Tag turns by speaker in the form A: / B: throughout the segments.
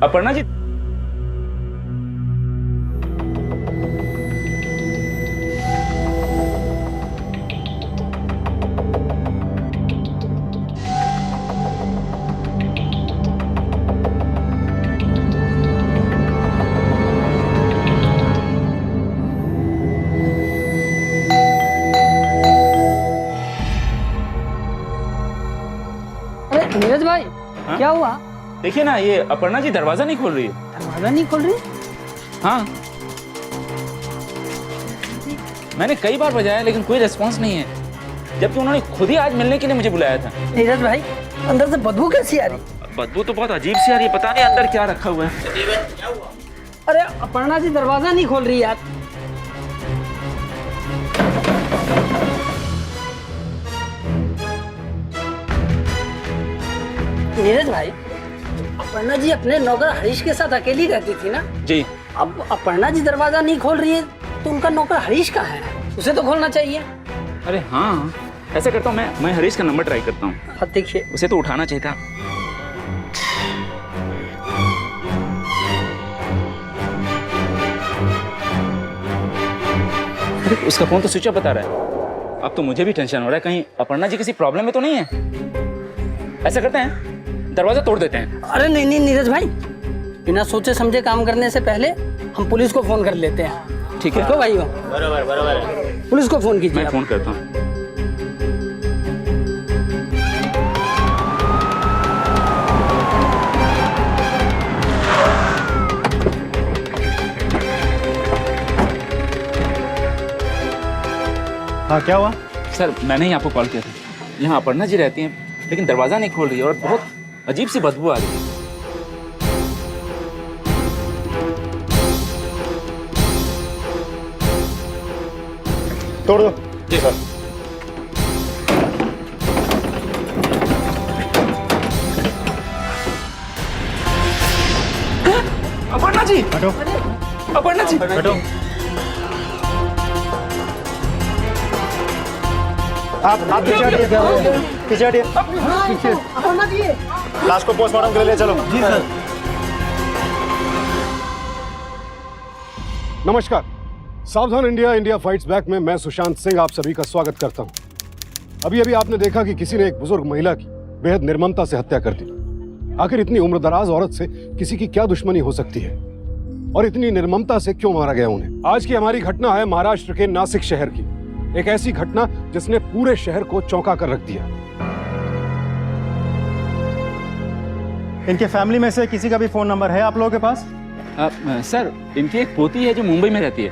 A: अपर्णा जी।
B: नीरज भाई, क्या हुआ?
A: देखिए ना, ये अपर्णा जी दरवाजा नहीं खोल रही है।
B: दरवाजा नहीं खोल रही?
A: हाँ, मैंने कई बार बजाया लेकिन कोई रिस्पांस नहीं है, जबकि उन्होंने खुद ही आज मिलने के लिए मुझे बुलाया था।
B: नीरज भाई, अंदर से बदबू कैसी आ रही?
A: बदबू तो बहुत अजीब सी आ रही है, पता नहीं अंदर क्या रखा हुआ है।
B: अरे अपर्णा जी दरवाजा नहीं खोल रही यार। नीरज भाई, अपर्णा जी अपने नौकर हरीश के साथ अकेली रहती थी ना
A: जी।
B: अब अपर्णा जी दरवाजा नहीं खोल रही है तो उनका नौकर हरीश कहाँ है? उसे तो खोलना चाहिए।
A: अरे हाँ, ऐसा करता हूँ मैं हरीश का नंबर ट्राई करता हूँ।
B: हाँ देखिए।
A: उसे तो उठाना चाहिए था। अरे उसका फोन तो स्विच ऑफ बता रहा है। अब तो मुझे भी टेंशन हो रहा है, कहीं अपर्णा जी किसी प्रॉब्लम में तो नहीं है। ऐसा करते हैं, दरवाजा तोड़ देते हैं।
B: अरे नहीं नहीं नीरज भाई, बिना सोचे समझे काम करने से पहले हम पुलिस को फोन कर लेते हैं।
A: ठीक है
B: क्यों भाई?
C: बराबर बराबर।
B: पुलिस को फोन कीजिए।
A: मैं फोन करता हूँ।
D: हाँ, क्या हुआ?
A: सर, मैंने ही आपको कॉल किया था। यहाँ अपर्णा जी रहती हैं, लेकिन दरवाजा नहीं खोल रही है और बहुत अजीब सी बदबू आ रही है।
D: तोड़ दो।
A: जी सर। अपर्णा जी,
D: हटो
A: अपर्णा जी।
D: हटो। आप पीछे हटिए, पीछे हटिए। लाश को पोस्टमार्टम के लिए ले चलो। जी सर।
E: नमस्कार, सावधान इंडिया इंडिया फाइट्स बैक में मैं सुशांत सिंह आप सभी का स्वागत करता हूं। अभी अभी आपने देखा कि किसी ने एक बुजुर्ग महिला की बेहद निर्ममता से हत्या कर दी। आखिर इतनी उम्रदराज औरत से किसी की क्या दुश्मनी हो सकती है और इतनी निर्ममता से क्यों मारा गया उन्हें? आज की हमारी घटना है महाराष्ट्र के नासिक शहर की। एक ऐसी घटना जिसने पूरे शहर को चौंका कर रख दिया।
D: इनके फैमिली में से किसी का भी फोन नंबर है आप लोगों के पास?
A: सर, इनकी एक पोती है जो मुंबई में रहती है,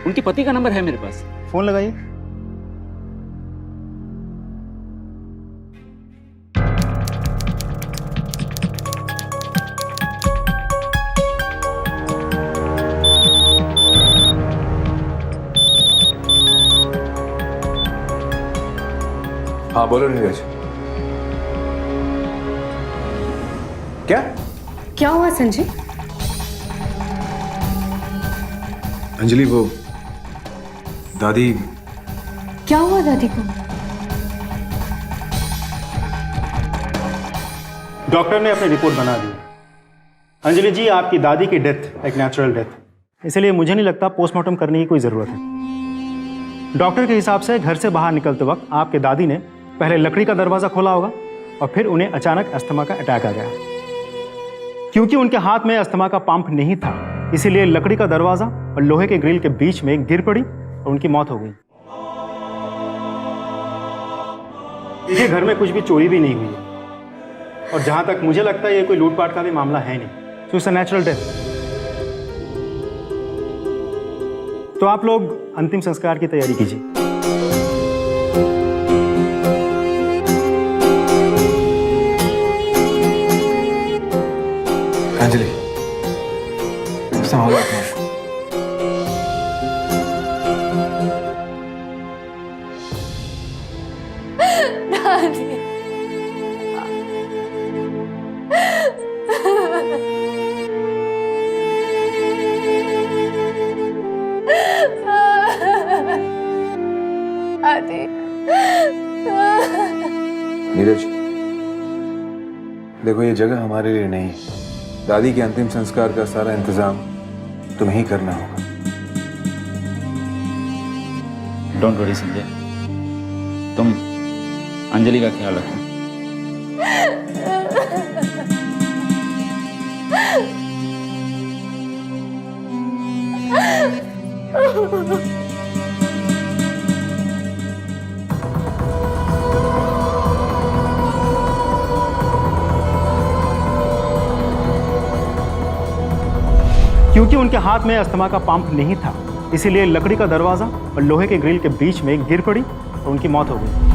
A: उनके पति का नंबर है मेरे पास।
D: फोन लगाइए।
F: हाँ बोलो नीरज।
G: क्या हुआ संजय?
F: अंजलि, वो दादी।
G: क्या हुआ दादी को?
D: डॉक्टर ने अपनी रिपोर्ट बना दी। अंजलि जी, आपकी दादी की डेथ एक नेचुरल डेथ, इसलिए मुझे नहीं लगता पोस्टमार्टम करने की कोई ज़रूरत है। डॉक्टर के हिसाब से घर से बाहर निकलते वक्त आपके दादी ने पहले लकड़ी का दरवाज़ा खोला होगा और फिर उन्हें अचानक अस्थमा का अटैक आ गया। क्योंकि उनके हाथ में अस्थमा का पंप नहीं था, इसीलिए लकड़ी का दरवाज़ा और लोहे के ग्रिल के बीच में गिर पड़ी और उनकी मौत हो गई। ये घर में कुछ भी चोरी भी नहीं हुई है और जहां तक मुझे लगता है ये कोई लूटपाट का भी मामला है नहीं, so it's a natural death. तो आप लोग अंतिम संस्कार की तैयारी कीजिए।
F: अंजलि, संभालो अपना। नीरज, देखो ये जगह हमारे लिए नहीं, दादी के अंतिम संस्कार का सारा इंतजाम तुम्हें ही करना होगा।
A: डोंट वरी संजय, तुम अंजलि का ख्याल रखो।
D: क्योंकि उनके हाथ में अस्थमा का पंप नहीं था, इसीलिए लकड़ी का दरवाजा और लोहे के ग्रिल के बीच में गिर पड़ी और उनकी मौत हो गई।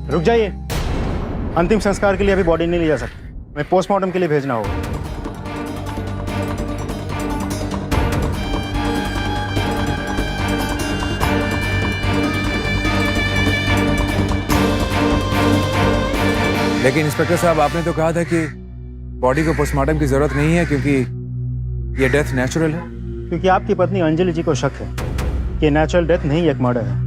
D: रुक जाइए, अंतिम संस्कार के लिए अभी बॉडी नहीं ले जा सकते, मैं पोस्टमार्टम के लिए भेजना होगा।
F: लेकिन इंस्पेक्टर साहब, आपने तो कहा था कि बॉडी को पोस्टमार्टम की जरूरत नहीं है क्योंकि ये डेथ नेचुरल है।
D: क्योंकि आपकी पत्नी अंजलि जी को शक है कि नेचुरल डेथ नहीं एक मर्डर है।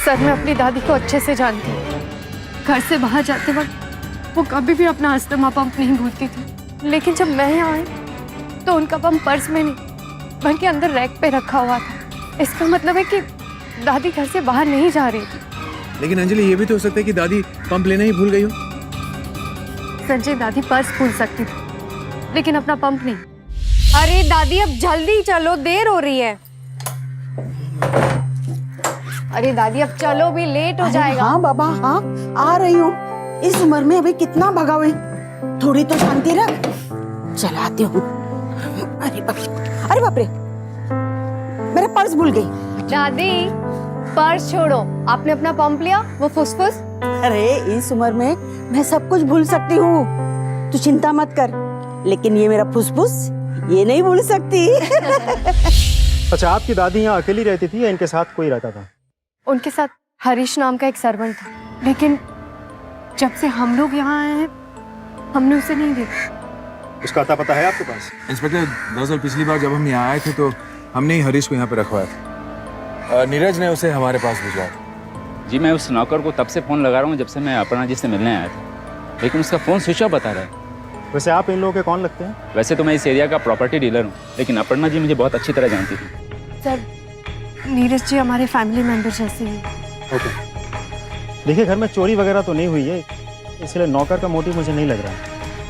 G: सर, मैं अपनी दादी को अच्छे से जानती हूँ। घर से बाहर जाते वक्त वो कभी भी अपना अस्थमा पंप नहीं भूलती थी, लेकिन जब मैं यहाँ आई तो उनका पंप पर्स में नहीं बल्कि अंदर रैक पे रखा हुआ था। इसका मतलब है कि दादी घर से बाहर नहीं जा रही थी।
F: लेकिन अंजलि, ये भी तो हो सकता है कि दादी पंप लेना ही भूल गई हो।
G: संजय, दादी पर्स भूल सकती थी लेकिन अपना पंप नहीं।
C: अरे दादी, अब जल्दी चलो, देर हो रही है। अरे दादी, अब चलो, भी लेट हो जाएगा।
H: हाँ बाबा, हाँ आ रही हूँ। इस उम्र में अभी कितना भगावे, थोड़ी तो शांति रख। चलाती हूँ। अरे बाप रे, मेरा पर्स भूल गई।
C: दादी, पर्स छोड़ो, आपने अपना पंप लिया, वो फुसफुस।
H: अरे इस उम्र में मैं सब कुछ भूल सकती हूँ, तू चिंता मत कर। लेकिन ये मेरा फुसफुस, ये नहीं भूल सकती।
D: अच्छा, आपकी दादी यहाँ अकेली रहती थी या इनके साथ कोई रहता था?
G: उनके साथ हरीश नाम का एक सर्वेंट था, लेकिन जब से हम लोग यहाँ आए हैं हमने उसे नहीं देखा।
D: उसका अता पता है आपके पास?
F: इंस्पेक्टर, दरअसल पिछली बार जब हम यहाँ आए थे तो हमने ही हरीश को यहाँ पे रखवाया था। नीरज ने उसे हमारे पास भिजवाया था।
A: जी, मैं उस नौकर को तब से फ़ोन लगा रहा हूँ जब से मैं अपर्णा जी से मिलने आया था, लेकिन उसका फ़ोन स्विच ऑफ बता रहा है।
D: वैसे आप इन लोगों के कौन लगते हैं?
A: वैसे तो मैं इस एरिया का प्रॉपर्टी डीलर हूँ, लेकिन अपर्णा जी मुझे बहुत अच्छी तरह जानती थी।
G: सर, नीरज जी हमारे फैमिली मेंबर जैसे ही।
D: ओके, देखिए घर में चोरी वगैरह तो नहीं हुई है, इसलिए नौकर का मोटिव मुझे नहीं लग रहा है,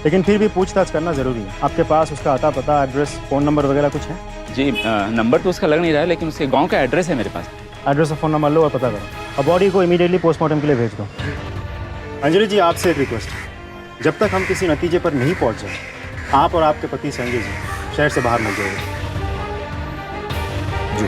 D: लेकिन फिर भी पूछताछ करना जरूरी है। आपके पास उसका अता पता, एड्रेस, फ़ोन नंबर वगैरह कुछ है?
A: जी, नंबर तो उसका लग नहीं रहा है, लेकिन उसके गांव का एड्रेस है मेरे पास।
D: एड्रेस और फ़ोन नंबर लो और पता करो, और बॉडी को इमीडिएटली पोस्टमार्टम के लिए भेज दो। अंजलि जी, आपसे एक रिक्वेस्ट है, जब तक हम किसी नतीजे पर नहीं पहुंच जाए, आप और आपके पति संजय जी शहर से बाहर मत जाइए।
F: जी।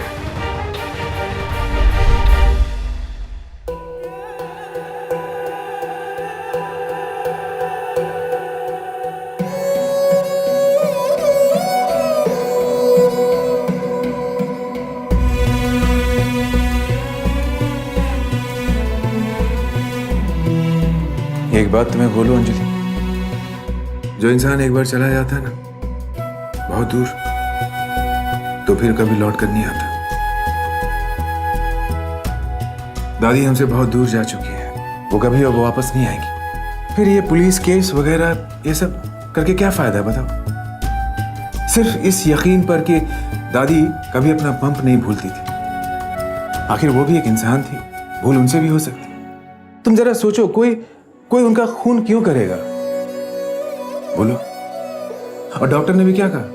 F: एक बात तुम्हें बोलूं अंजलि, जो इंसान एक बार चला जाता है ना बहुत दूर, तो फिर कभी लौट कर नहीं आता। दादी हमसे बहुत दूर जा चुकी है, वो कभी अब वापस नहीं आएगी। फिर ये पुलिस केस वगैरह ये सब करके क्या फायदा है बताओ? सिर्फ इस यकीन पर कि दादी कभी अपना पंप नहीं भूलती थी। आखिर वो भी एक इंसान थी, भूल उनसे भी हो सकती। तुम जरा सोचो, कोई उनका खून क्यों करेगा? बोलो। और डॉक्टर ने भी क्या कहा?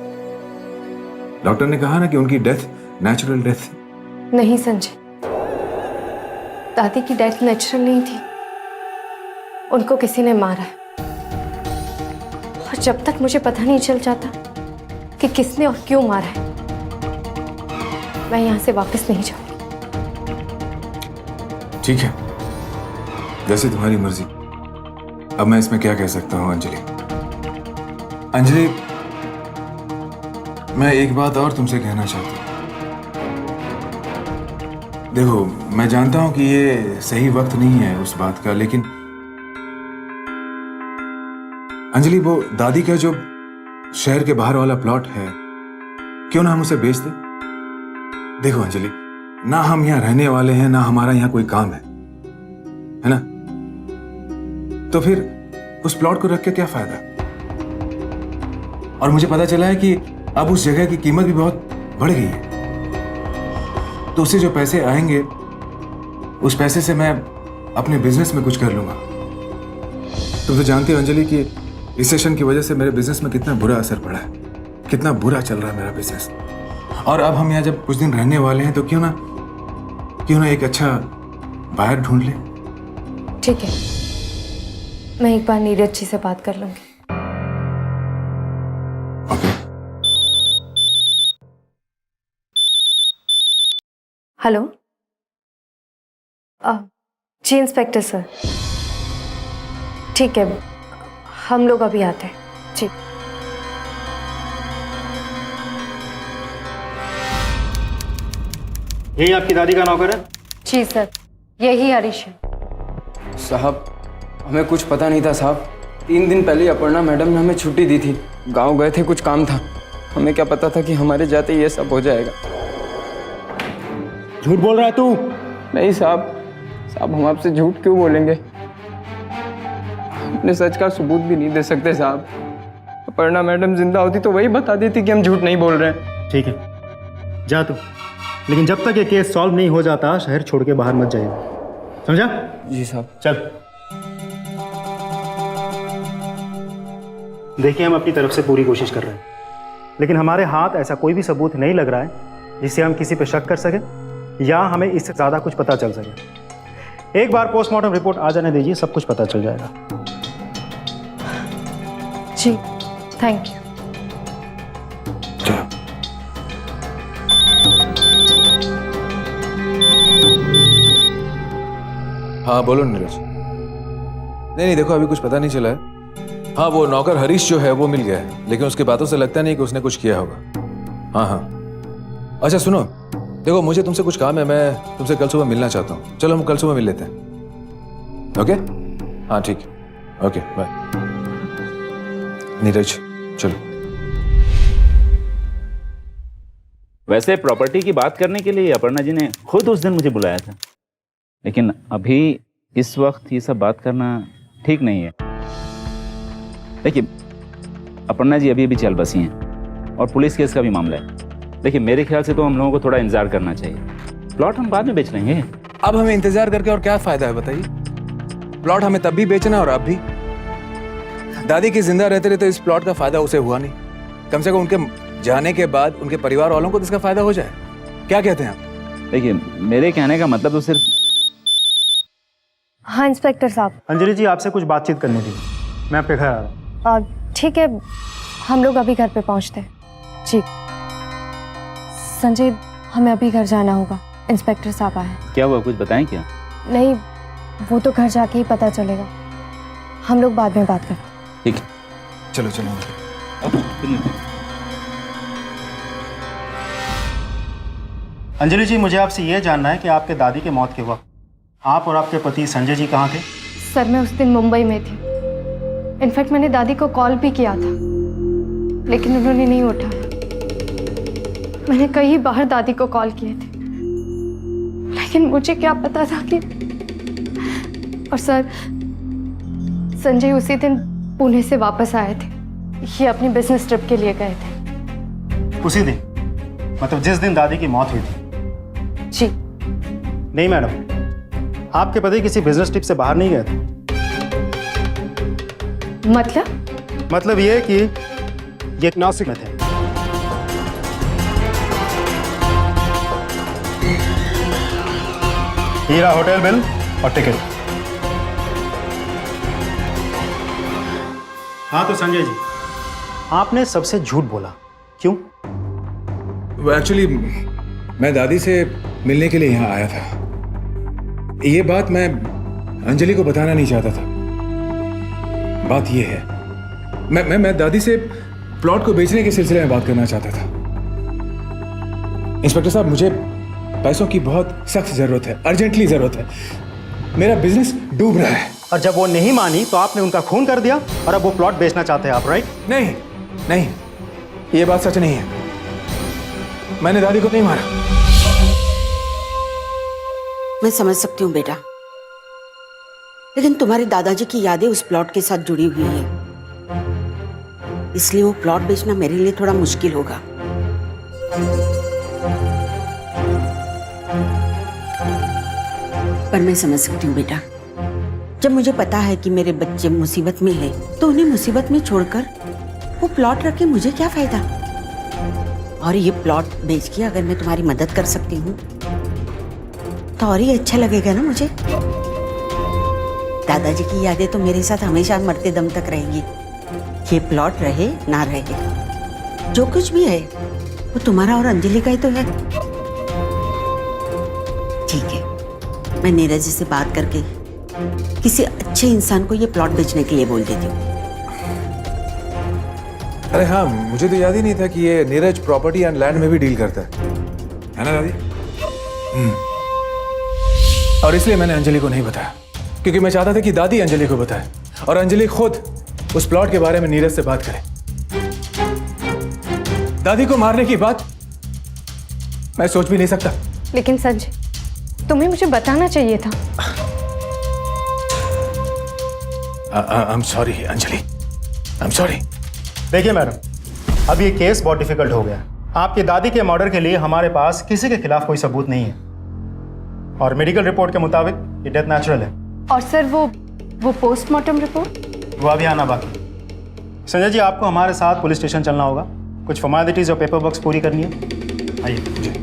F: डॉक्टर ने कहा ना कि उनकी डेथ नेचुरल डेथ थी।
G: नहीं संजय, दादी की डेथ नेचुरल नहीं थी, उनको किसी ने मारा है। और जब तक मुझे पता नहीं चल जाता कि किसने और क्यों मारा है, मैं यहां से वापस नहीं जाऊंगी।
F: ठीक है, जैसे तुम्हारी मर्जी। अब मैं इसमें क्या कह सकता हूं अंजलि? अंजलि, मैं एक बात और तुमसे कहना चाहता हूं। देखो, मैं जानता हूं कि ये सही वक्त नहीं है उस बात का, लेकिन अंजलि, वो दादी का जो शहर के बाहर वाला प्लॉट है, क्यों ना हम उसे बेच दें? देखो अंजलि, ना हम यहां रहने वाले हैं, ना हमारा यहां कोई काम है ना? तो फिर उस प्लॉट को रख के क्या फायदा? और मुझे पता चला है कि अब उस जगह की कीमत भी बहुत बढ़ गई है। तो उससे जो पैसे आएंगे, उस पैसे से मैं अपने बिजनेस में कुछ कर लूंगा। तुम तो जानती हो अंजलि कि इस सेशन की वजह से मेरे बिजनेस में कितना बुरा असर पड़ा है, कितना बुरा चल रहा है मेरा बिजनेस। और अब हम यहाँ जब कुछ दिन रहने वाले हैं, तो क्यों ना एक अच्छा बायर ढूंढ लें।
G: ठीक है, मैं एक बार नीरज जी से बात कर लूंगी।
F: ओके।
G: हेलो, जी इंस्पेक्टर सर, ठीक है, हम लोग अभी आते हैं जी।
D: यही आपकी दादी का नौकर है?
G: जी सर, यही हरीश है।
I: साहब, हमें कुछ पता नहीं था साहब। 3 दिन पहले अपर्णा मैडम ने हमें छुट्टी दी थी, गांव गए थे, कुछ काम था। हमें क्या पता था कि हमारे जाते ये सब हो जाएगा।
D: झूठ बोल रहा है तू?
I: नहीं साहब, हम आपसे झूठ क्यों बोलेंगे? अपने सच का सबूत भी नहीं दे सकते साहब। अपर्णा मैडम जिंदा होती तो वही बता देती कि हम झूठ नहीं बोल रहे हैं।
D: ठीक है, जा तू, लेकिन जब तक ये केस सॉल्व नहीं हो जाता, शहर छोड़ के बाहर मत जाइए, समझा?
I: जी साहब।
D: चल। देखिए, हम अपनी तरफ से पूरी कोशिश कर रहे हैं, लेकिन हमारे हाथ ऐसा कोई भी सबूत नहीं लग रहा है जिससे हम किसी पे शक कर सके या हमें इससे ज़्यादा कुछ पता चल सके। एक बार पोस्टमार्टम रिपोर्ट आ जाने दीजिए, सब कुछ पता चल जाएगा।
G: जी, थैंक यू।
F: हाँ बोलो नीरज। नहीं, देखो, अभी कुछ पता नहीं चला है। हाँ, वो नौकर हरीश जो है वो मिल गया है, लेकिन उसकी बातों से लगता नहीं कि उसने कुछ किया होगा। हाँ। अच्छा सुनो, देखो, मुझे तुमसे कुछ काम है, मैं तुमसे कल सुबह मिलना चाहता हूँ। चलो हम कल सुबह मिल लेते हैं। ओके? हाँ ठीक है, ओके बाय। नीरज चलो।
A: वैसे प्रॉपर्टी की बात करने के लिए अपर्णा जी ने खुद उस दिन मुझे बुलाया था, लेकिन अभी इस वक्त ये सब बात करना ठीक नहीं है। देखिए, अपर्णा जी अभी चल बसी हैं और पुलिस केस का भी मामला है। देखिए, मेरे ख्याल से तो हम लोगों को थोड़ा इंतजार करना चाहिए। प्लॉट हम बाद में बेच लेंगे।
F: अब हमें इंतजार करके और क्या फायदा है बताइए? प्लॉट हमें तब भी बेचना और अब भी। दादी की जिंदा रहते रहते इस प्लॉट का फायदा उसे हुआ नहीं। कम से कम उनके जाने के बाद उनके परिवार वालों को तो इसका फायदा हो जाए। क्या कहते हैं आप?
A: देखिए, मेरे कहने का मतलब तो सिर्फ।
G: हाँ इंस्पेक्टर साहब।
D: अंजलि जी, आपसे कुछ बातचीत करनी थी, मैं आपके घर आ रहा हूँ।
G: ठीक है, हम लोग अभी घर पे पहुंचते हैं जी। संजय, हमें अभी घर जाना होगा, इंस्पेक्टर साहब आए हैं।
A: क्या हुआ, कुछ बताएं क्या?
G: नहीं, वो तो घर जाके ही पता चलेगा, हम लोग बाद में बात करते हैं।
A: ठीक है,
F: चलो चलो।
D: अंजलि जी, मुझे आपसे ये जानना है कि आपके दादी के मौत के वक्त आप और आपके पति संजय जी कहाँ थे?
G: सर, मैं उस दिन मुंबई में थी। इनफैक्ट मैंने दादी को कॉल भी किया था, लेकिन उन्होंने नहीं उठाया। मैंने कई बार दादी को कॉल किए थे, लेकिन मुझे क्या पता था कि। और सर, संजय उसी दिन पुणे से वापस आए थे। ये अपनी बिजनेस ट्रिप के लिए गए थे।
D: उसी दिन, मतलब जिस दिन दादी की मौत हुई थी।
C: जी।
D: नहीं मैडम, आपके पति किसी बिजनेस ट्रिप से बाहर नहीं गए थे।
C: मतलब
D: ये कि ये नासिक में थे। हीरा होटल बिल और टिकट। हाँ तो संजय जी, आपने सबसे झूठ बोला, क्यों?
F: वो एक्चुअली मैं दादी से मिलने के लिए यहाँ आया था। ये बात मैं अंजलि को बताना नहीं चाहता था। बात ये है, मैं दादी से प्लॉट को बेचने के सिलसिले में बात करना चाहता था। इंस्पेक्टर साहब, मुझे पैसों की बहुत सख्त जरूरत है, अर्जेंटली जरूरत है। मेरा बिजनेस डूब रहा है।
D: और जब वो नहीं मानी तो आपने उनका खून कर दिया और अब वो प्लॉट बेचना चाहते हैं आप, राइट?
F: नहीं नहीं, ये बात सच नहीं है। मैंने दादी को नहीं मारा।
H: मैं समझ सकती हूँ बेटा, लेकिन तुम्हारे दादाजी की यादें उस प्लॉट के साथ जुड़ी हुई है, इसलिए वो प्लॉट बेचना मेरे लिए थोड़ा मुश्किल होगा। पर मैं समझ सकती हूँ बेटा, जब मुझे पता है कि मेरे बच्चे मुसीबत में हैं, तो उन्हें मुसीबत में छोड़कर वो प्लॉट रख के मुझे क्या फायदा। और ये प्लॉट बेच के अगर मैं तुम्हारी मदद कर सकती हूँ तो और ही अच्छा लगेगा ना मुझे। दादाजी की यादें तो मेरे साथ हमेशा मरते दम तक रहेगी। ये प्लॉट रहे ना रहे, जो कुछ भी है वो तुम्हारा और अंजलि का ही तो है। ठीक है, मैं नीरज जी से बात करके किसी अच्छे इंसान को ये प्लॉट बेचने के लिए बोल देती हूँ।
F: अरे हाँ, मुझे तो याद ही नहीं था कि ये नीरज प्रॉपर्टी एंड लैंड में भी डील करता है ना दादी? और इसलिए मैंने अंजलि को नहीं बताया, क्योंकि मैं चाहता था कि दादी अंजलि को बताए और अंजलि खुद उस प्लॉट के बारे में नीरज से बात करे। दादी को मारने की बात मैं सोच भी नहीं सकता।
G: लेकिन संजय, तुम्हें मुझे बताना चाहिए था।
F: I'm sorry Anjali, I'm sorry।
D: देखिए मैडम, अब ये केस बहुत डिफिकल्ट हो गया। आपकी दादी के मर्डर के लिए हमारे पास किसी के खिलाफ कोई सबूत नहीं है और मेडिकल रिपोर्ट के मुताबिक ये डेथ नेचुरल है।
G: और सर वो पोस्टमार्टम रिपोर्ट?
D: वो अभी आना बाकी। संजय जी, आपको हमारे साथ पुलिस स्टेशन चलना होगा, कुछ फॉर्मेलिटीज और पेपर वर्क्स पूरी करनी है। आइए जी।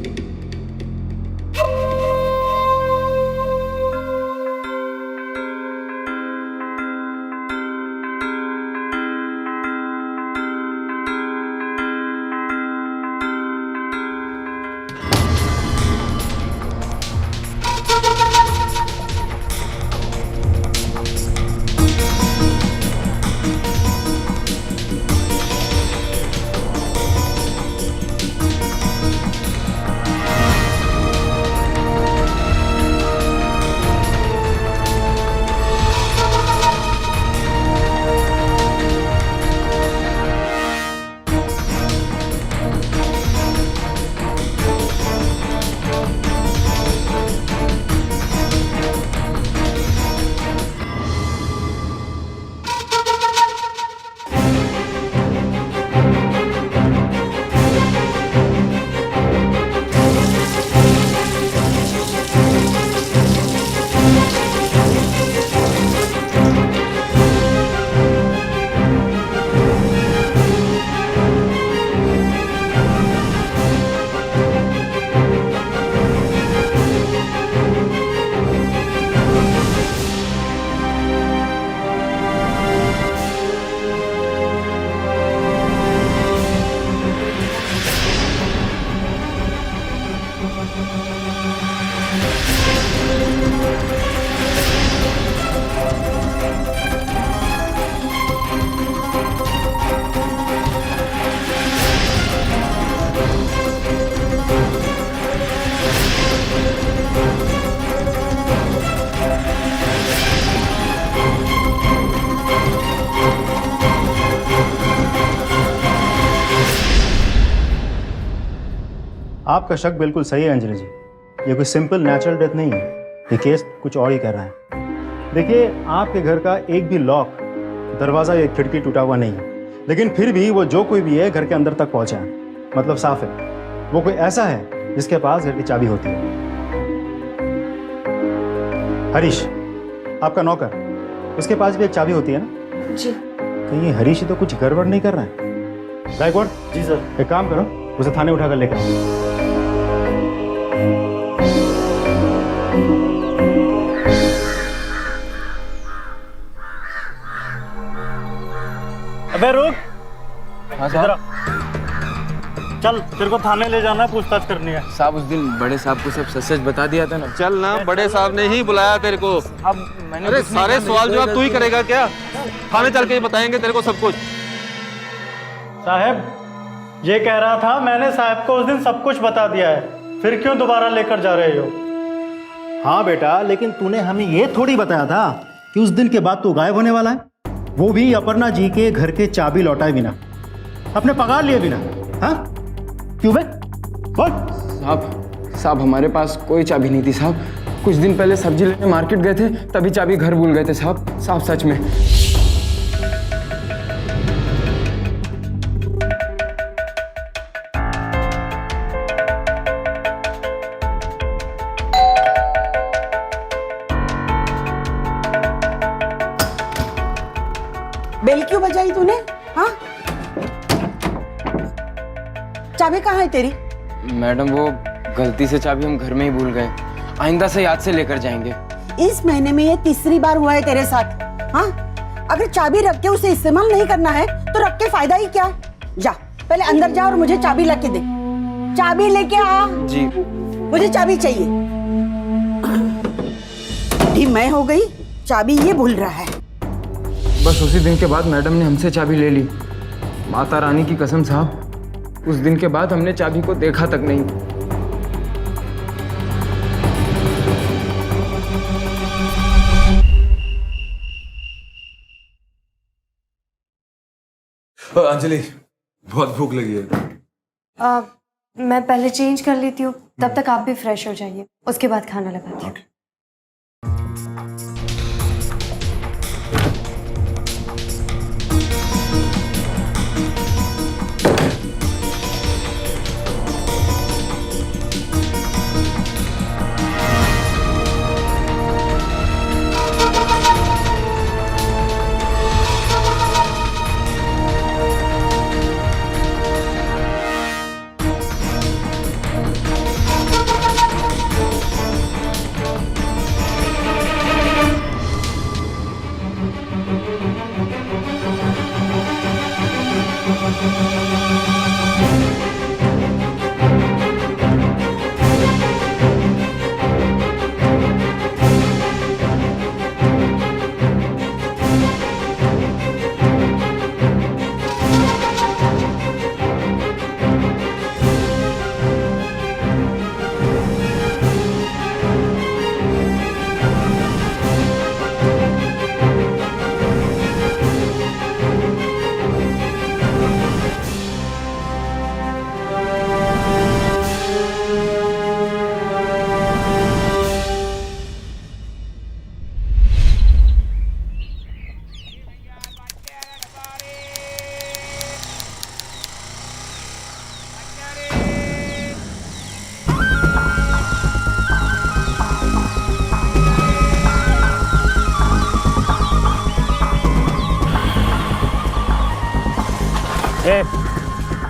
D: आपका शक बिल्कुल सही है अंजलि जी, ये कोई सिंपल नेचुरल डेथ नहीं है, ये केस कुछ और ही कर रहा है। देखिए, आपके घर का एक भी लॉक, दरवाज़ा या खिड़की टूटा हुआ नहीं है, लेकिन फिर भी वो जो कोई भी है घर के अंदर तक पहुंचा है। मतलब साफ है, वो कोई ऐसा है जिसके पास घर की चाबी होती है। हरीश, आपका नौकर, उसके पास भी एक चाबी होती है ना?
C: जी।
D: तो ये हरीश ही तो कुछ गड़बड़ नहीं कर रहा है। गायकवाड़ जी सर, एक काम करो, उसे थाने उठाकर लेकर आओ।
J: अबे रुक,
I: हाँ साहब।
J: चल तेरे को थाने ले जाना है, पूछताछ करनी है।
I: साहब उस दिन बड़े साहब को सब सच बता दिया था ना।
K: चल ना, बड़े साहब ने ही बुलाया तेरे को।
I: अब मैंने
K: अरे
I: कुछ नहीं
K: सारे
I: किया,
K: सवाल
I: मेरी
K: जवाब तू ही
I: गलती।
K: करेगा क्या? थाने चल के ही बताएंगे तेरे को सब कुछ।
J: साहब, ये कह रहा था मैंने साहब को उस दिन सब कुछ बता दिया है, फिर क्यों दोबारा लेकर जा रहे हो?
D: हाँ बेटा, लेकिन तूने हमें ये थोड़ी बताया था कि उस दिन के बाद तू गायब होने वाला है, वो भी अपर्णा जी के घर के चाबी लौटाए बिना, अपने पगार लिए बिना। हाँ क्यों बे? बोल।
I: साहब हमारे पास कोई चाबी नहीं थी साहब। कुछ दिन पहले सब्जी लेने मार्केट गए थे, तभी चाबी घर भूल गए थे साहब सच में।
H: बेल क्यों बजाई तूने? हाँ, चाबी कहाँ है तेरी?
I: मैडम वो गलती से चाबी हम घर में ही भूल गए, आइंदा से याद से लेकर जाएंगे।
H: इस महीने में ये तीसरी बार हुआ है तेरे साथ। हाँ, अगर चाबी रख के उसे इस्तेमाल नहीं करना है तो रख के फायदा ही क्या? जा पहले अंदर जा और मुझे चाबी लाके दे। चाबी लेके आ।
I: जी।
H: मुझे चाबी चाहिए। भी मैं हो गई, चाबी ये भूल रहा है।
I: बस उसी दिन के बाद मैडम ने हमसे चाबी ले ली। माता रानी की कसम साहब, उस दिन के बाद हमने चाबी को देखा तक नहीं।
F: अंजलि, बहुत भूख लगी है।
C: मैं पहले चेंज कर लेती हूँ, तब तक आप भी फ्रेश हो जाइए, उसके बाद खाना लगाती हूँ।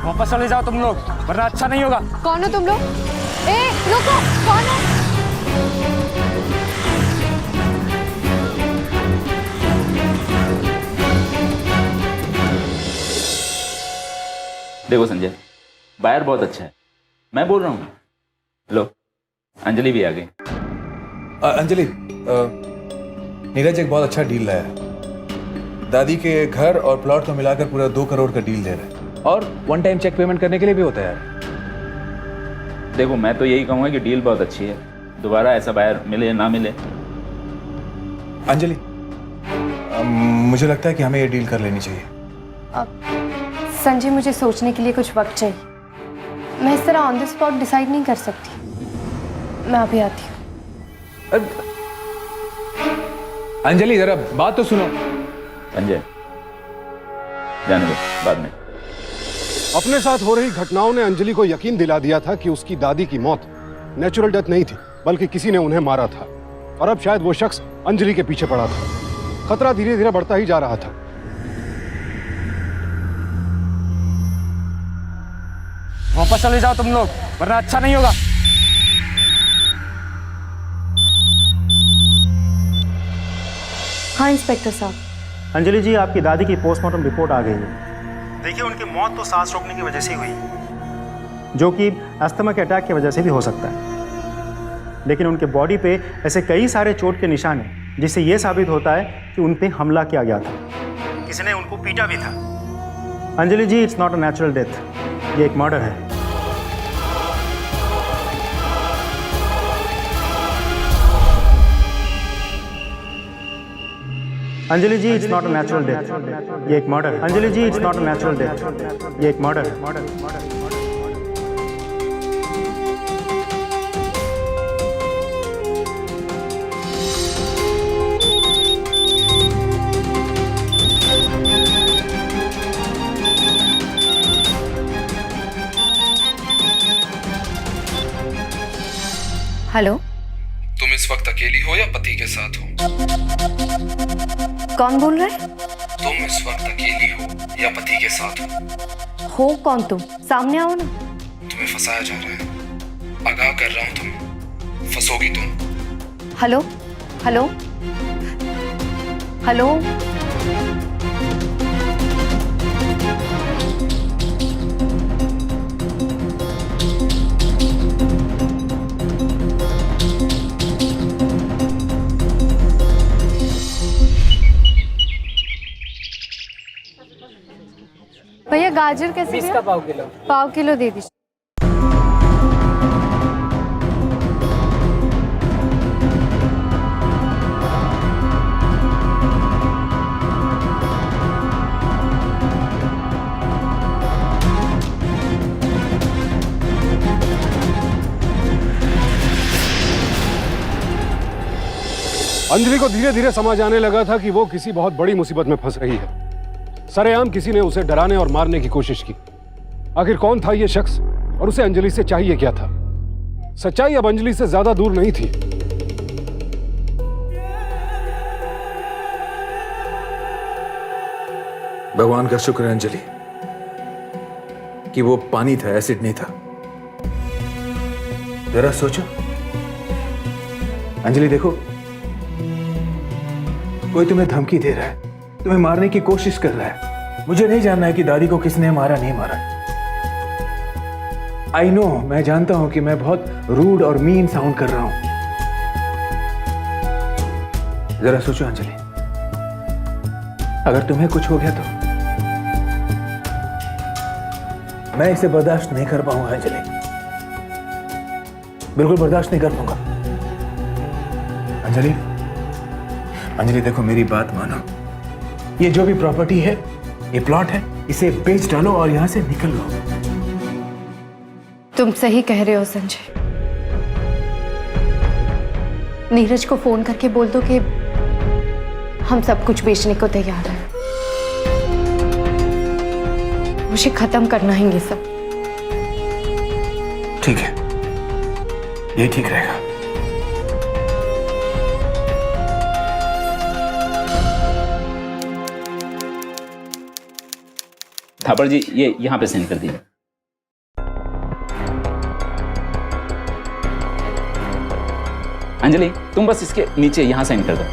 J: वापस चले जाओ तुम लोग, वरना अच्छा नहीं होगा।
G: कौन हो तुम लोग? ए रुको, कौन हो?
A: देखो संजय, बायर बहुत अच्छा है, मैं बोल रहा हूँ। लो, अंजलि भी आ गई।
F: अंजलि, नीरज एक बहुत अच्छा डील लाया है। दादी के घर और प्लॉट को मिलाकर पूरा 2 करोड़ का डील दे रहा है, और 1 टाइम चेक पेमेंट करने के लिए भी होता है यार।
A: देखो, मैं तो यही कहूँगा कि डील बहुत अच्छी है, दोबारा ऐसा बायर मिले ना मिले।
F: अंजलि, मुझे लगता है कि हमें ये डील कर लेनी चाहिए।
C: संजय, मुझे सोचने के लिए कुछ वक्त चाहिए। मैं इस तरह ऑन द स्पॉट डिसाइड नहीं कर सकती। मैं अभी आती हूँ।
F: अंजलि, जरा बात तो सुनो।
A: संजय, जाने दो, बाद में।
E: अपने साथ हो रही घटनाओं ने अंजलि को यकीन दिला दिया था कि उसकी दादी की मौत नेचुरल डेथ नहीं थी, बल्कि किसी ने उन्हें मारा था। और अब शायद वो शख्स अंजलि के पीछे पड़ा था। खतरा धीरे धीरे बढ़ता ही जा रहा था।
I: वापस चले जाओ तुम लोग, वरना अच्छा नहीं होगा।
C: हाँ इंस्पेक्टर साहब।
D: अंजलि जी, आपकी दादी की पोस्टमार्टम रिपोर्ट आ गई है। देखिए, उनकी मौत तो सांस रोकने की वजह से ही हुई, जो कि अस्थमा के अटैक की वजह से भी हो सकता है। लेकिन उनके बॉडी पे ऐसे कई सारे चोट के निशान हैं, जिससे ये साबित होता है कि उन पे हमला किया गया था, किसी ने उनको पीटा भी था। Anjali ji, it's not a natural death, ये एक मर्डर है। Anjali ji, it's not a natural death, ये एक मर्डर है। Anjali ji, it's not a natural death, ये एक मर्डर है।
C: हेलो,
F: तुम इस वक्त अकेली हो या पति के साथ हो?
C: कौन बोल रहा है?
F: तुम इस वक्त अकेली हो या पति के साथ
C: हो कौन तुम? सामने आओ ना।
F: तुम्हें फंसाया जा रहा है, आगाह कर रहा हूं, तुम फंसोगी तुम।
C: हेलो हेलो हेलो, भैया गाजर कैसे
B: 20 का पाव किलो।
C: पाव किलो दे दीजिए।
E: अंजलि को धीरे धीरे समझ आने लगा था कि वो किसी बहुत बड़ी मुसीबत में फंस रही है। सरेआम किसी ने उसे डराने और मारने की कोशिश की। आखिर कौन था ये शख्स और उसे अंजलि से चाहिए क्या था? सच्चाई अब अंजलि से ज्यादा दूर नहीं थी।
F: भगवान का शुक्र है अंजलि कि वो पानी था, एसिड नहीं था। जरा सोचो अंजलि, देखो कोई तुम्हें धमकी दे रहा है, तुम्हें मारने की कोशिश कर रहा है। मुझे नहीं जानना है कि दादी को किसने मारा नहीं मारा। आई नो, मैं जानता हूं कि मैं बहुत रूड और मीन साउंड कर रहा हूं। जरा सोचो अंजलि, अगर तुम्हें कुछ हो गया तो मैं इसे बर्दाश्त नहीं कर पाऊंगा अंजलि, बिल्कुल बर्दाश्त नहीं कर पाऊंगा। अंजलि, अंजलि देखो मेरी बात मानो, ये जो भी प्रॉपर्टी है, ये प्लॉट है, इसे बेच डालो और यहां से निकल लो।
C: तुम सही कह रहे हो संजय। नीरज को फोन करके बोल दो कि हम सब कुछ बेचने को तैयार हैं। मुझे खत्म करना है ये सब।
F: ठीक है, ये ठीक रहेगा।
A: थापर जी, ये यहां पे साइन कर दीजिए। अंजलि, तुम बस इसके नीचे यहां साइन कर दो।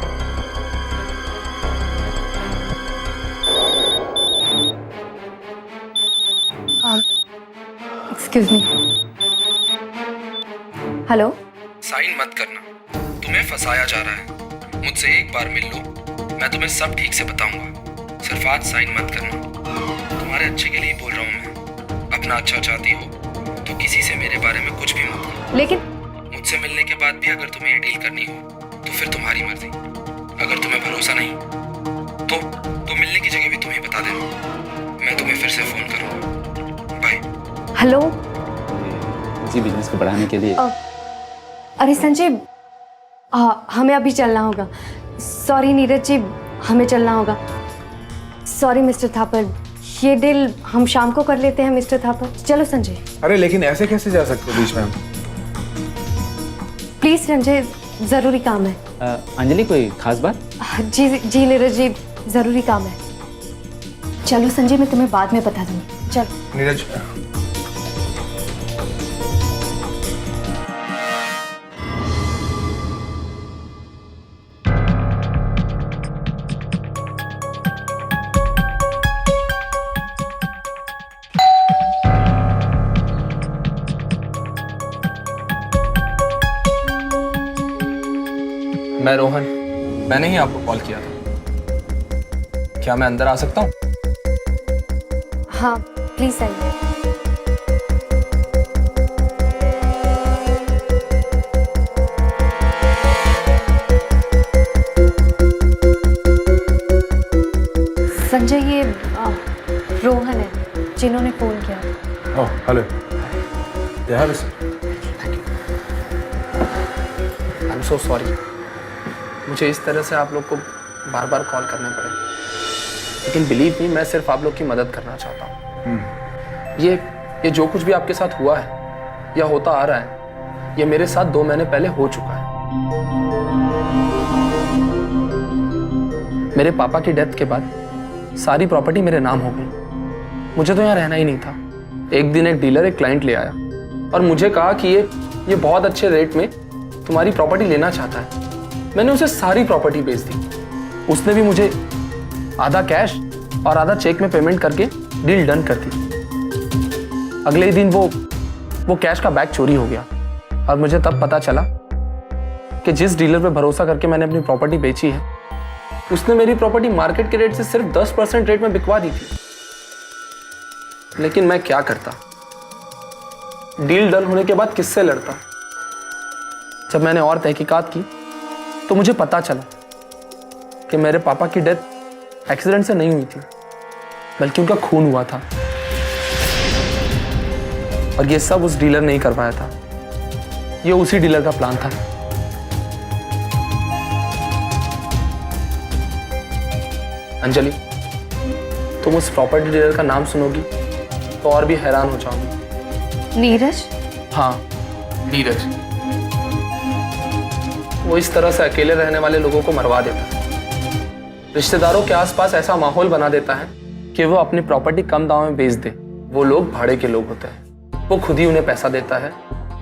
C: Excuse me. हेलो,
F: साइन मत करना, तुम्हें फंसाया जा रहा है। मुझसे एक बार मिल लो, मैं तुम्हें सब ठीक से बताऊंगा। सिर्फ आज साइन मत करना। तुम्हारे अच्छे के लिए बोल रहा हूँ मैं। अपना अच्छा चाहती हो तो किसी से मेरे बारे में कुछ भी मत करो।
C: लेकिन
F: मुझसे मिलने के बाद भी अगर तुम्हें ये डील करनी हो तो फिर तुम्हारी मर्जी। अगर तुम्हें भरोसा नहीं तो मिलने की जगह भी तुम्हें बता देना। मैं तुम्हें फिर से फोन करूंगा। बाय।
C: हेलो।
A: इसी बिजनेस को बढ़ाने के लिए
C: अरे संजय, हमें अभी चलना होगा। सॉरी नीरज जी, हमें चलना होगा। सॉरी मिस्टर थापर, ये डील हम शाम को कर लेते हैं मिस्टर थापर। चलो संजय।
F: अरे लेकिन ऐसे कैसे जा सकते हो बीच में हम?
C: प्लीज संजय, जरूरी काम है।
A: अंजलि कोई खास बात?
C: जी जी नीरज जी, जरूरी काम है। चलो संजय, मैं तुम्हें बाद में बता दूंगी। चलो
F: नीरज,
I: मैं रोहन, मैंने ही आपको कॉल किया था। क्या मैं अंदर आ सकता हूँ?
C: हाँ प्लीज आइए। संजय, ये रोहन है जिन्होंने फोन किया।
F: Oh hello.
I: I am so sorry, मुझे इस तरह से आप लोग को बार बार कॉल करने पड़े, लेकिन बिलीव मी, मैं सिर्फ आप लोग की मदद करना चाहता हूँ। ये जो कुछ भी आपके साथ हुआ है या होता आ रहा है, ये मेरे साथ 2 महीने पहले हो चुका है। मेरे पापा की डेथ के बाद सारी प्रॉपर्टी मेरे नाम हो गई। मुझे तो यहाँ रहना ही नहीं था। एक दिन एक डीलर एक क्लाइंट ले आया और मुझे कहा कि ये बहुत अच्छे रेट में तुम्हारी प्रॉपर्टी लेना चाहता है। मैंने उसे सारी प्रॉपर्टी बेच दी। उसने भी मुझे आधा कैश और आधा चेक में पेमेंट करके डील डन कर दी। अगले ही दिन वो कैश का बैग चोरी हो गया और मुझे तब पता चला कि जिस डीलर पे भरोसा करके मैंने अपनी प्रॉपर्टी बेची है, उसने मेरी प्रॉपर्टी मार्केट के रेट से सिर्फ 10% रेट में बिकवा दी थी। लेकिन मैं क्या करता? डील डन होने के बाद किससे लड़ता? जब मैंने और तहकीकात की तो मुझे पता चला कि मेरे पापा की डेथ एक्सीडेंट से नहीं हुई थी, बल्कि उनका खून हुआ था। और ये सब उस डीलर ने ही करवाया था। ये उसी डीलर का प्लान था। अंजलि, तुम उस प्रॉपर्टी डीलर का नाम सुनोगी तो और भी हैरान हो जाओगी।
C: नीरज?
I: हाँ, नीरज। वो इस तरह से अकेले रहने वाले लोगों को मरवा देता है। रिश्तेदारों के आसपास ऐसा माहौल बना देता है कि वो अपनी प्रॉपर्टी कम दाम में बेच दे। वो लोग भाड़े के लोग होते हैं। वो खुद ही उन्हें पैसा देता है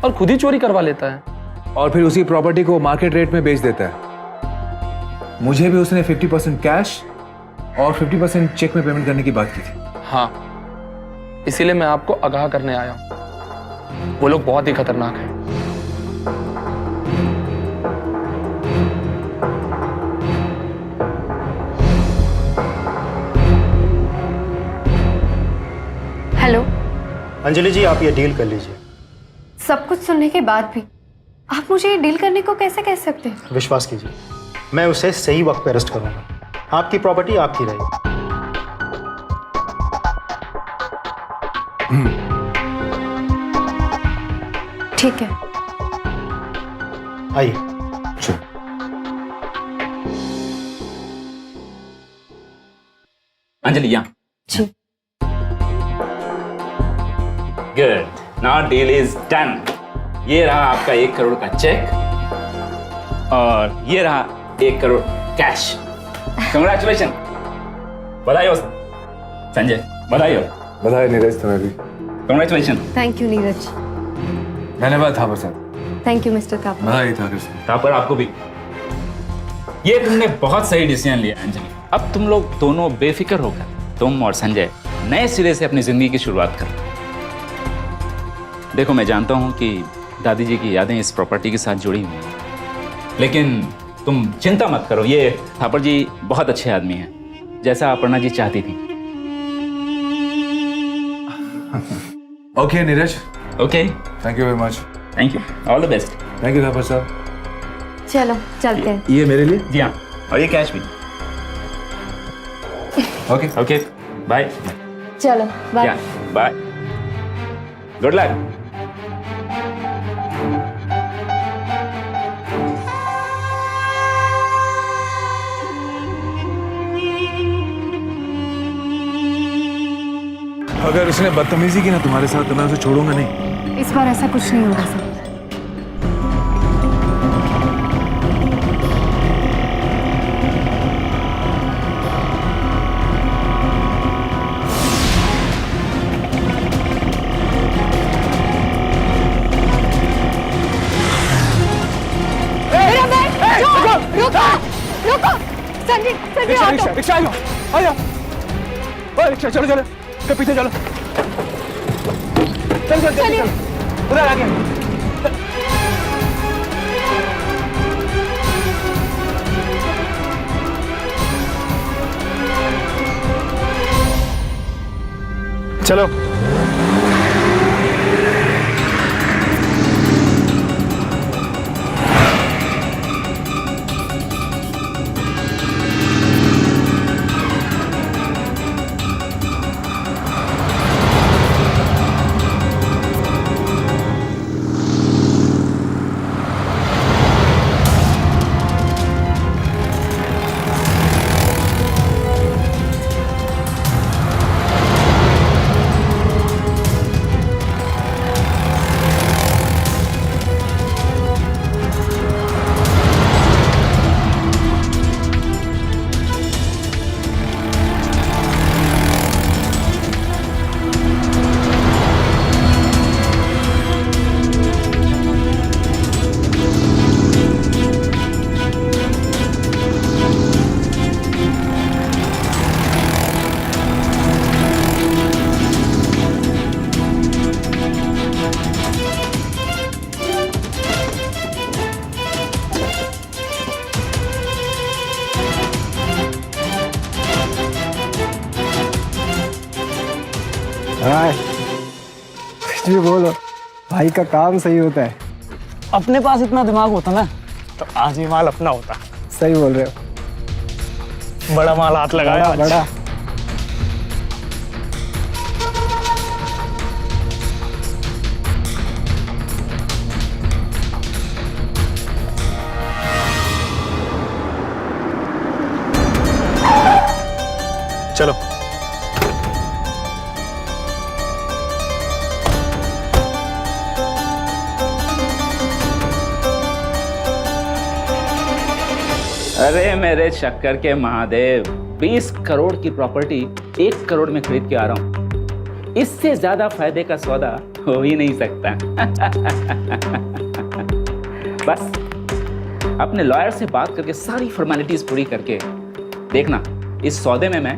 I: और खुद ही चोरी करवा लेता है
F: और फिर उसी प्रॉपर्टी को मार्केट रेट में बेच देता है। मुझे भी उसने 50% कैश और 50% चेक में पेमेंट करने की बात की थी।
I: हाँ, इसीलिए मैं आपको आगाह करने आया हूं। वो लोग बहुत ही खतरनाक हैं।
C: हेलो
D: अंजलि जी, आप ये डील कर लीजिए।
C: सब कुछ सुनने के बाद भी आप मुझे ये डील करने को कैसे कह सकते हैं?
D: विश्वास कीजिए, मैं उसे सही वक्त पे अरेस्ट करूंगा। आपकी प्रॉपर्टी आपकी रहेगी।
C: ठीक है,
D: आइए।
A: अंजलि यहाँ।
C: जी।
A: Good, now deal is done. ये रहा आपका 1 करोड़ का चेक और ये रहा 1 करोड़ कैश। कंग्रेचुलेशन। बधाई हो संजय, बधाई हो।
F: बधाई नीरज, तुम्हें भी।
A: कंग्रेचुलेशन।
C: Thank you Neeraj.
F: धन्यवाद थापर साहब।
C: Thank you mister Thapar.
F: बधाई थापर साहब।
A: थापर आपको भी। ये तुमने बहुत सही डिसीजन लिया अंजलि। अब तुम लोग दोनों बेफिक्र होकर, तुम और संजय, नए सिरे से अपनी जिंदगी की शुरुआत करो। देखो, मैं जानता हूं कि दादी जी की यादें इस प्रॉपर्टी के साथ जुड़ी हुई हैं, लेकिन तुम चिंता मत करो। ये थापर जी बहुत अच्छे आदमी हैं, जैसा अपर्णा जी चाहती थी।
F: Okay Neeraj.
A: Okay,
F: thank you very much.
A: Thank you, all the best.
F: Thank you Thapar साहब।
C: चलो चलते हैं।
F: ये मेरे लिए?
A: जी हाँ, और ये कैश भी।
F: Okay
A: okay, bye.
C: चलो बाय।
A: Bye, good luck.
F: अगर उसने बदतमीजी की ना तुम्हारे साथ तो मैं उसे छोड़ूंगा नहीं।
G: इस बार ऐसा कुछ नहीं होगा सर। रुको रुको संजय संजय ऑटो
I: रिक्शा आ जाओ ओए रिक्शा चलो चलो के पीछे चलो चल चल चल उधर आगे
D: चलो।
J: कुछ भी बोलो, भाई का काम सही होता है।
B: अपने पास इतना दिमाग होता ना तो आज ही माल अपना होता।
J: सही बोल रहे हो।
B: बड़ा माल हाथ लगाया आज।
J: बड़ा
D: चलो।
A: अरे मेरे शक्कर के महादेव, 20 करोड़ की प्रॉपर्टी 1 करोड़ में खरीद के आ रहा हूं। इससे ज्यादा फायदे का सौदा हो ही नहीं सकता। बस अपने लॉयर से बात करके सारी फॉर्मेलिटीज पूरी करके देखना, इस सौदे में मैं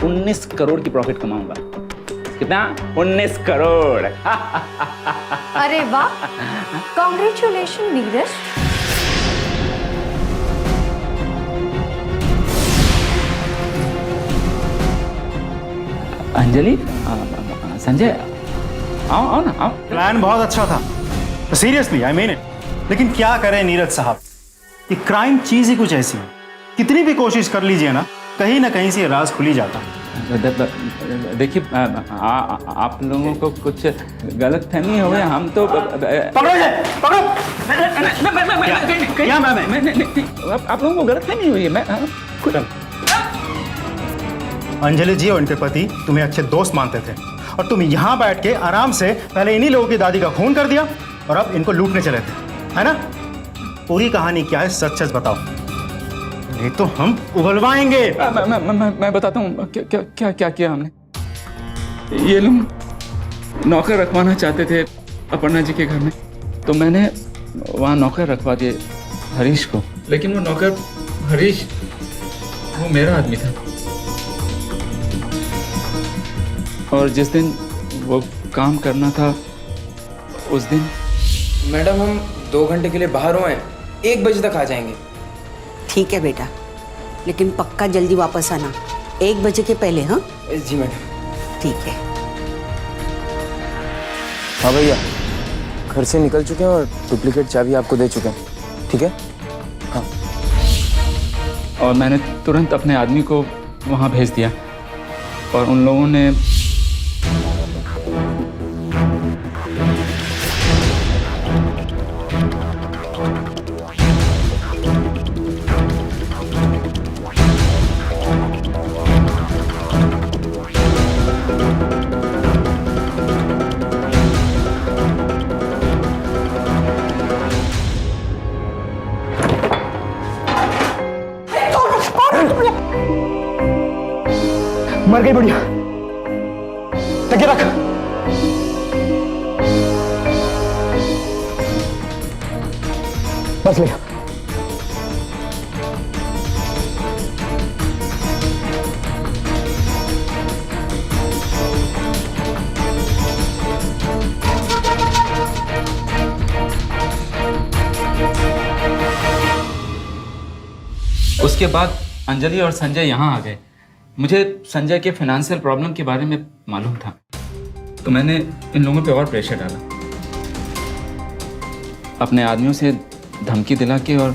A: 19 करोड़ की प्रॉफिट कमाऊंगा। कितना? 19 करोड़।
G: अरे वाह, कॉन्ग्रेचुलेशन नीरज।
A: अंजलि, संजय, आओ आओ ना, आओ।
D: प्लान बहुत अच्छा था, सीरियसली आई मीन इट। लेकिन क्या करें नीरज साहब, ये क्राइम चीज ही कुछ ऐसी है, कितनी भी कोशिश कर लीजिए ना कहीं से राज खुल ही जाता।
A: देखिए, आप लोगों को कुछ गलत फहमी हो गया। हम तो
D: पकड़ो इसे, पकड़ो। क्या
A: आप लोगों को गलत फहमी हुई है। मैं
D: अंजलि जी और इनके पति तुम्हें अच्छे दोस्त मानते थे और तुम यहाँ बैठ के आराम से पहले इन्हीं लोगों की दादी का खून कर दिया और अब इनको लूटने चले थे, है ना? पूरी कहानी क्या है, सच सच बताओ, नहीं तो हम उगलवाएंगे।
A: मैं बताता हूँ क्या क्या क्या किया हमने। ये लोग नौकर रखवाना चाहते थे अपर्णा जी के घर में, तो मैंने वहाँ नौकर रखवा दिए हरीश को। लेकिन वो नौकर हरीश वो मेरा आदमी था, और जिस दिन वो काम करना था उस दिन।
L: मैडम, हम 2 घंटे के लिए बाहर हुए हैं, 1 बजे तक आ जाएंगे।
H: ठीक है बेटा, लेकिन पक्का जल्दी वापस आना, 1 बजे के पहले। हाँ
L: जी मैडम।
H: ठीक है।
L: हाँ भैया, घर से निकल चुके हैं और डुप्लीकेट चाबी आपको दे चुके हैं, ठीक है? हाँ।
A: और मैंने तुरंत अपने आदमी को वहाँ भेज दिया और उन लोगों ने
D: मर गई बुढ़िया। लगे रख। बस ले।
A: उसके बाद अंजलि और संजय यहाँ आ गए। मुझे संजय के फाइनेंशियल प्रॉब्लम के बारे में मालूम था, तो मैंने इन लोगों पे और प्रेशर डाला। अपने आदमियों से धमकी दिला के और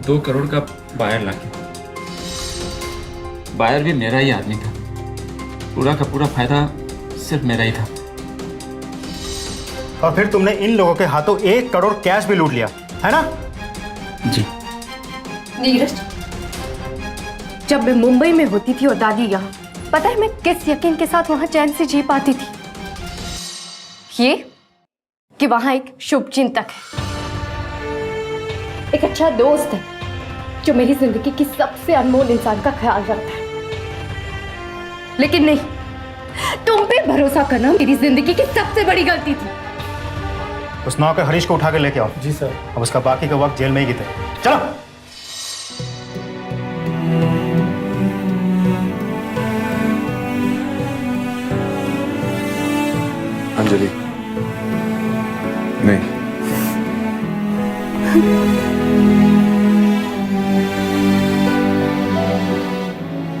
A: 2 करोड़ का बायर लाके। बायर भी मेरा ही आदमी था। पूरा का पूरा फायदा सिर्फ मेरा ही था।
D: और फिर तुमने इन लोगों के हाथों 1 करोड़ कैश भी लूट लिया, है ना?
A: जी।
C: नीरज, जब मैं मुंबई में होती थी और दादी यहाँ, पता है मैं किस यकीन के साथ वहां चैन से जी पाती थी? ये कि वहां एक शुभचिंतक है, एक अच्छा दोस्त है जो मेरी जिंदगी की सबसे अनमोल इंसान का ख्याल रखता है। लेकिन नहीं, तुम पे भरोसा करना मेरी जिंदगी की सबसे बड़ी गलती थी।
D: उस नौकर हरीश को उठा के लेके आओ। जी सर। अब उसका बाकी का वक्त जेल में ही बीते। चलो।
F: अंजलि, नहीं।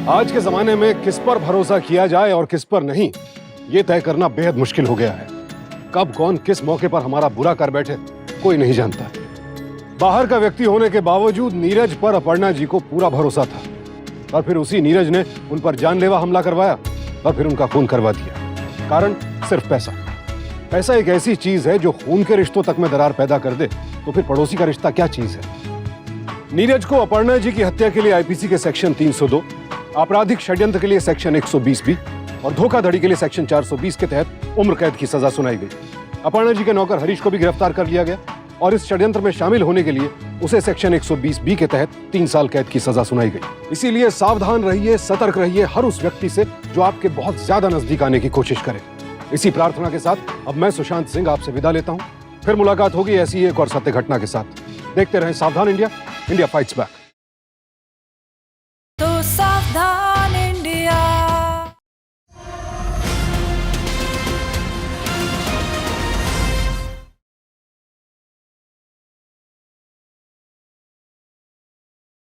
E: आज के जमाने में किस पर भरोसा किया जाए और किस पर नहीं, ये तय करना बेहद मुश्किल हो गया है। कब कौन किस मौके पर हमारा बुरा कर बैठे कोई नहीं जानता। बाहर का व्यक्ति होने के बावजूद नीरज पर अपर्णा जी को पूरा भरोसा था, और फिर उसी नीरज ने उन पर जानलेवा हमला करवाया और फिर उनका खून करवा दिया। कारण सिर्फ पैसा। पैसा एक ऐसी चीज है जो खून के रिश्तों तक में दरार पैदा कर दे, तो फिर पड़ोसी का रिश्ता क्या चीज है। नीरज को अपर्णा जी की हत्या के लिए आईपीसी के सेक्शन 302, आपराधिक षड्यंत्र के लिए सेक्शन 120B और धोखाधड़ी के लिए सेक्शन 420 के तहत उम्र कैद की सजा सुनाई गई। अपर्णा जी के नौकर हरीश को भी गिरफ्तार कर लिया गया और इस षड्यंत्र में शामिल होने के लिए उसे सेक्शन 120B के तहत 3 साल कैद की सजा सुनाई गई। इसीलिए सावधान रहिए, सतर्क रहिए हर उस व्यक्ति से जो आपके बहुत ज्यादा नजदीक आने की कोशिश करे। इसी प्रार्थना के साथ अब मैं सुशांत सिंह आपसे विदा लेता हूं। फिर मुलाकात होगी ऐसी एक और सत्य घटना के साथ। देखते रहें सावधान इंडिया, इंडिया फाइट्स बैक।